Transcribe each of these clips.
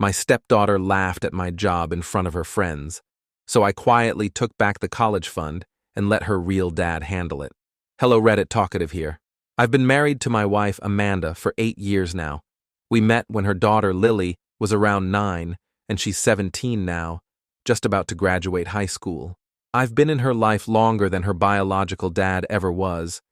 My stepdaughter laughed at my job in front of her friends, so I quietly took back the college fund and let her real dad handle it. Hello Reddit Talkative here. I've been married to my wife Amanda for 8 years now. We met when her daughter Lily was around 9, and she's 17 now, just about to graduate high school. I've been in her life longer than her biological dad ever was.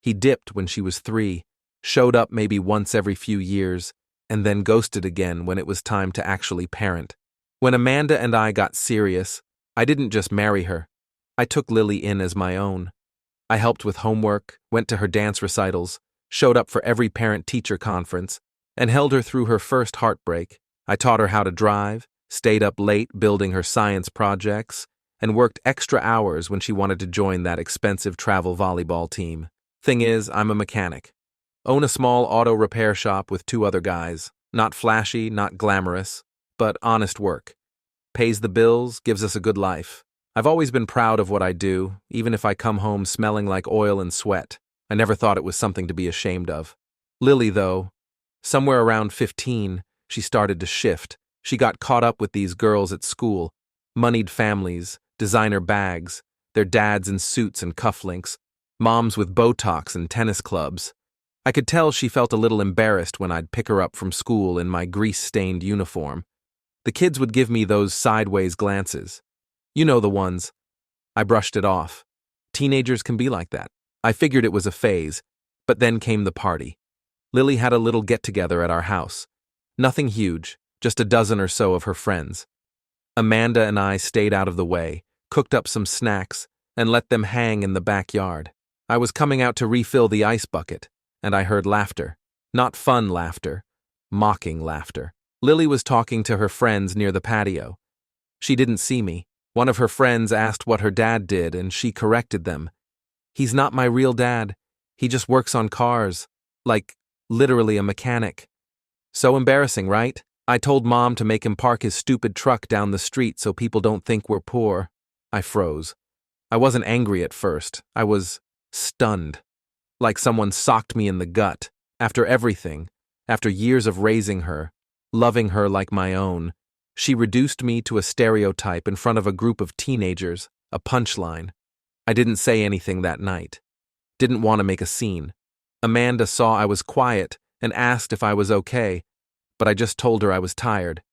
He dipped when she was 3, showed up maybe once every few years, and then ghosted again when it was time to actually parent. When Amanda and I got serious, I didn't just marry her. I took Lily in as my own. I helped with homework, went to her dance recitals, showed up for every parent-teacher conference, and held her through her first heartbreak. I taught her how to drive, stayed up late building her science projects, and worked extra hours when she wanted to join that expensive travel volleyball team. Thing is, I'm a mechanic. Own a small auto repair shop with 2 other guys. Not flashy, not glamorous, but honest work. Pays the bills, gives us a good life. I've always been proud of what I do, even if I come home smelling like oil and sweat. I never thought it was something to be ashamed of. Lily, though, somewhere around 15, she started to shift. She got caught up with these girls at school, moneyed families, designer bags, their dads in suits and cufflinks, moms with Botox and tennis clubs. I could tell she felt a little embarrassed when I'd pick her up from school in my grease-stained uniform. The kids would give me those sideways glances. You know the ones. I brushed it off. Teenagers can be like that. I figured it was a phase, but then came the party. Lily had a little get-together at our house. Nothing huge, just a dozen or so of her friends. Amanda and I stayed out of the way, cooked up some snacks, and let them hang in the backyard. I was coming out to refill the ice bucket, and I heard laughter. Not fun laughter, mocking laughter. Lily was talking to her friends near the patio. She didn't see me. One of her friends asked what her dad did, and she corrected them. He's not my real dad. He just works on cars. Like, literally a mechanic. So embarrassing, right? I told Mom to make him park his stupid truck down the street so people don't think we're poor. I froze. I wasn't angry at first. I was stunned. Like someone socked me in the gut. After everything, after years of raising her, loving her like my own, she reduced me to a stereotype in front of a group of teenagers, a punchline. I didn't say anything that night. Didn't want to make a scene. Amanda saw I was quiet and asked if I was okay, but I just told her I was tired.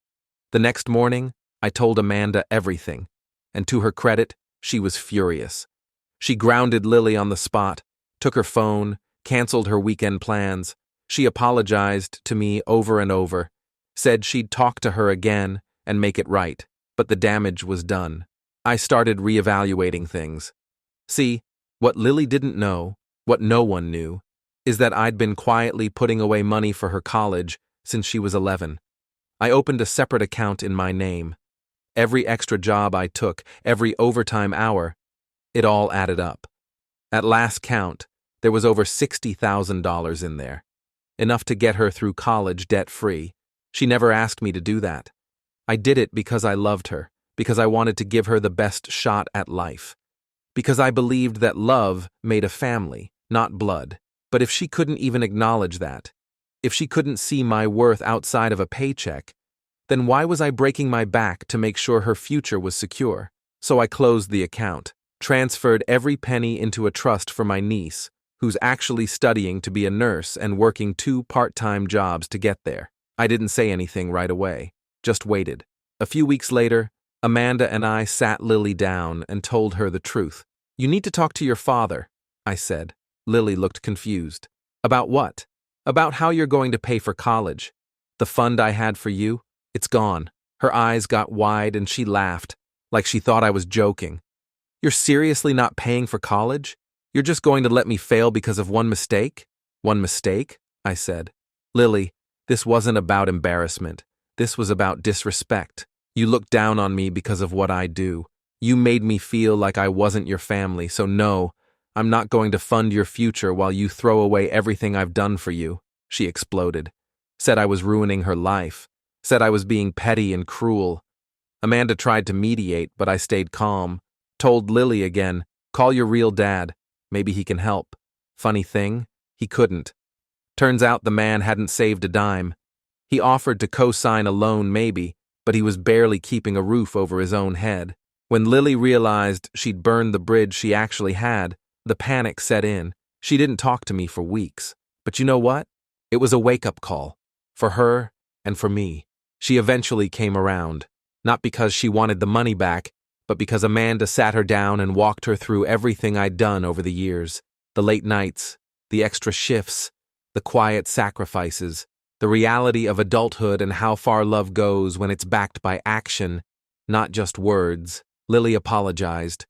The next morning, I told Amanda everything, and to her credit, she was furious. She grounded Lily on the spot, took her phone, canceled her weekend plans. She apologized to me over and over, said she'd talk to her again and make it right, but the damage was done. I started reevaluating things. See, what Lily didn't know, what no one knew, is that I'd been quietly putting away money for her college since she was 11. I opened a separate account in my name. Every extra job I took, every overtime hour, it all added up. At last count, there was over $60,000 in there. Enough to get her through college debt-free. She never asked me to do that. I did it because I loved her, because I wanted to give her the best shot at life. Because I believed that love made a family, not blood. But if she couldn't even acknowledge that, if she couldn't see my worth outside of a paycheck, then why was I breaking my back to make sure her future was secure? So I closed the account, transferred every penny into a trust for my niece, who's actually studying to be a nurse and working 2 part-time jobs to get there. I didn't say anything right away, just waited. A few weeks later, Amanda and I sat Lily down and told her the truth. You need to talk to your father, I said. Lily looked confused. About what? About how you're going to pay for college. The fund I had for you, it's gone. Her eyes got wide and she laughed, like she thought I was joking. You're seriously not paying for college? You're just going to let me fail because of one mistake? One mistake? I said. Lily, this wasn't about embarrassment. This was about disrespect. You looked down on me because of what I do. You made me feel like I wasn't your family, so no, I'm not going to fund your future while you throw away everything I've done for you. She exploded. Said I was ruining her life. Said I was being petty and cruel. Amanda tried to mediate, but I stayed calm. Told Lily again, call your real dad. Maybe he can help. Funny thing, he couldn't. Turns out the man hadn't saved a dime. He offered to co-sign a loan maybe, but he was barely keeping a roof over his own head. When Lily realized she'd burned the bridge she actually had, the panic set in. She didn't talk to me for weeks. But you know what? It was a wake-up call. For her and for me. She eventually came around. Not because she wanted the money back, but because Amanda sat her down and walked her through everything I'd done over the years. The late nights, the extra shifts, the quiet sacrifices, the reality of adulthood and how far love goes when it's backed by action, not just words. Lily apologized.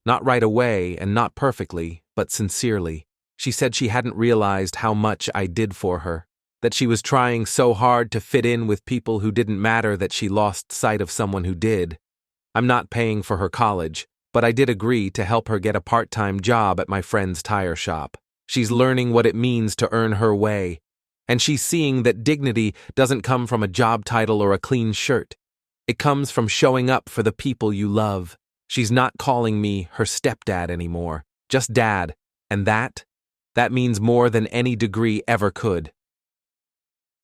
Not right away and not perfectly, but sincerely. She said she hadn't realized how much I did for her, that she was trying so hard to fit in with people who didn't matter that she lost sight of someone who did. I'm not paying for her college, but I did agree to help her get a part-time job at my friend's tire shop. She's learning what it means to earn her way, and she's seeing that dignity doesn't come from a job title or a clean shirt. It comes from showing up for the people you love. She's not calling me her stepdad anymore, just dad, and that means more than any degree ever could.